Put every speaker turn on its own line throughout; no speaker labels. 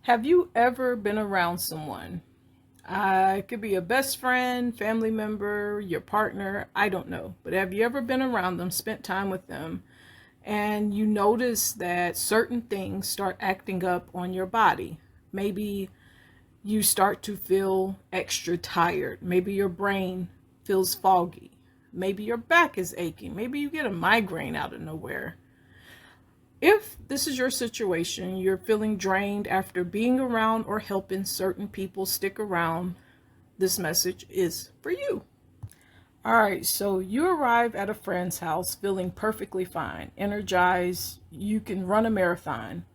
Have you ever been around someone? It could be a best friend, family member, your partner, I don't know. But have you ever been around them, spent time with them, and you notice that certain things start acting up on your body? Maybe you start to feel extra tired. Maybe your brain feels foggy. Maybe your back is aching. Maybe you get a migraine out of nowhere. If this is your situation, you're feeling drained after being around or helping certain people stick around, this message is for you. All right, so you arrive at a friend's house feeling perfectly fine, energized, you can run a marathon.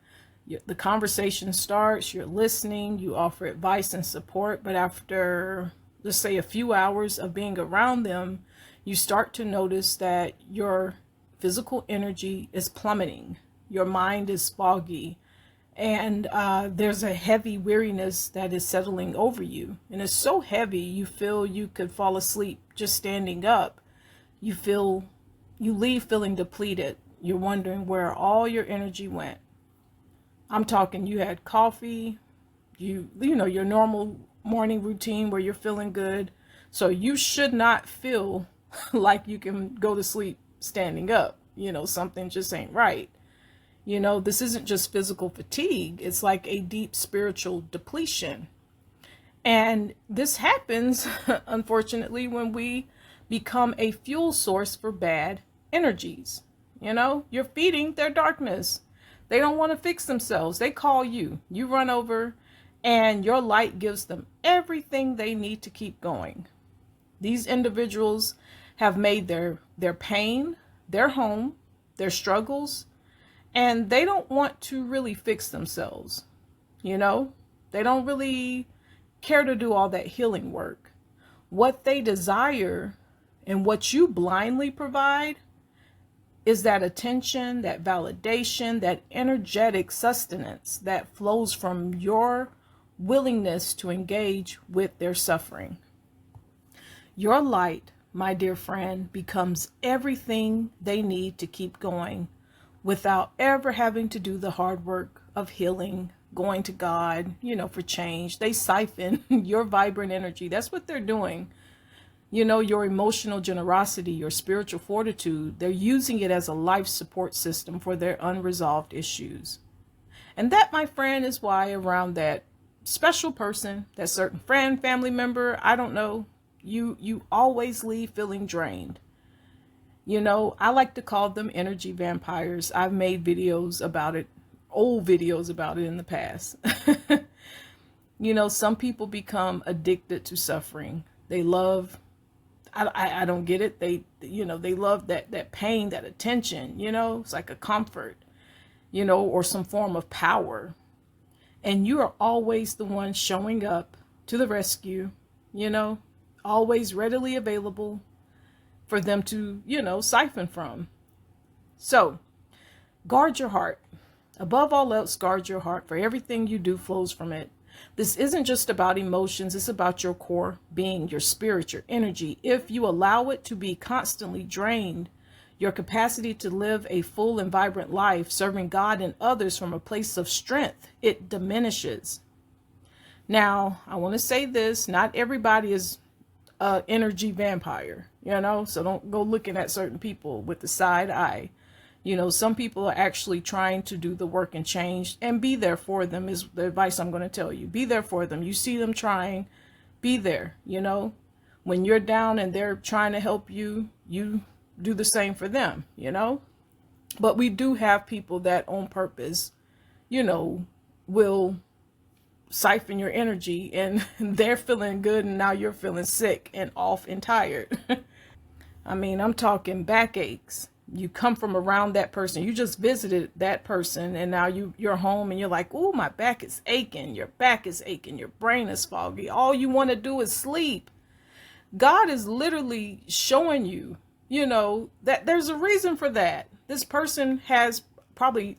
The conversation starts, you're listening, you offer advice and support, but after, let's say, a few hours of being around them, you start to notice that your physical energy is plummeting. Your mind is foggy, and there's a heavy weariness that is settling over you. And it's so heavy, you feel you could fall asleep just standing up. You leave feeling depleted. You're wondering where all your energy went. I'm talking you had coffee, you know, your normal morning routine where you're feeling good. So you should not feel like you can go to sleep standing up. Something just ain't right. This isn't just physical fatigue. It's like a deep spiritual depletion. And this happens, unfortunately, when we become a fuel source for bad energies. You're feeding their darkness. They don't want to fix themselves. They call you. You run over, and your light gives them everything they need to keep going. These individuals have made their pain their home, their struggles, and they don't want to really fix themselves. They don't really care to do all that healing work. What they desire and what you blindly provide is that attention, that validation, that energetic sustenance that flows from your willingness to engage with their suffering. Your light, my dear friend, becomes everything they need to keep going without ever having to do the hard work of healing, going to God, for change. They siphon your vibrant energy. That's what they're doing. Your emotional generosity, your spiritual fortitude, they're using it as a life support system for their unresolved issues. And that, my friend, is why around that special person, that certain friend, family member, I don't know, you always leave feeling drained. I like to call them energy vampires. I've made videos about it, old videos about it in the past. Some people become addicted to suffering. They love, I don't get it. They love that pain, that attention, it's like a comfort, or some form of power. And you are always the one showing up to the rescue, always readily available for them to, siphon from. So guard your heart. Above all else, guard your heart, for everything you do flows from it. This isn't just about emotions. It's about your core being, your spirit, your energy. If you allow it to be constantly drained, your capacity to live a full and vibrant life, serving God and others from a place of strength, it diminishes. Now, I want to say this, not everybody is an energy vampire, so don't go looking at certain people with the side eye. Some people are actually trying to do the work and change, and be there for them is the advice I'm going to tell you. Be there for them. You see them trying, be there. When you're down and they're trying to help you, you do the same for them, But we do have people that on purpose, will siphon your energy, and they're feeling good and now you're feeling sick and off and tired. I'm talking backaches. You come from around that person. You just visited that person, and now you're home and you're like, oh, my back is aching. Your back is aching. Your brain is foggy. All you want to do is sleep. God is literally showing you, that there's a reason for that. This person has probably,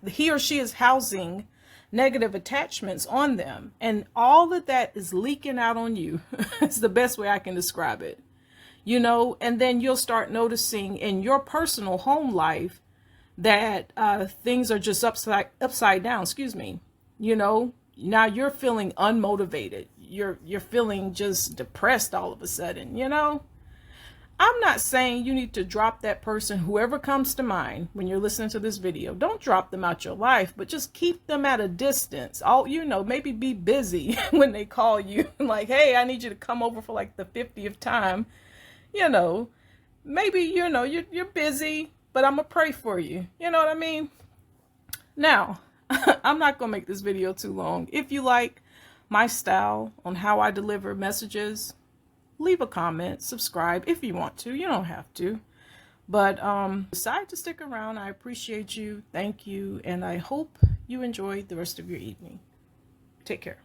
he or she is housing negative attachments on them, and all of that is leaking out on you. It's the best way I can describe it. And then you'll start noticing in your personal home life that things are just upside down, you know, now you're feeling unmotivated. You're feeling just depressed all of a sudden, you know. I'm not saying you need to drop that person, whoever comes to mind when you're listening to this video. Don't drop them out your life, but just keep them at a distance. You know, maybe be busy when they call you. Like, hey, I need you to come over for like the 50th time. You know, maybe, you know, you're busy, but I'm going to pray for you. You know what I mean? Now, I'm not going to make this video too long. If you like my style on how I deliver messages, leave a comment, subscribe if you want to. You don't have to. But decide to stick around. I appreciate you. Thank you. And I hope you enjoy the rest of your evening. Take care.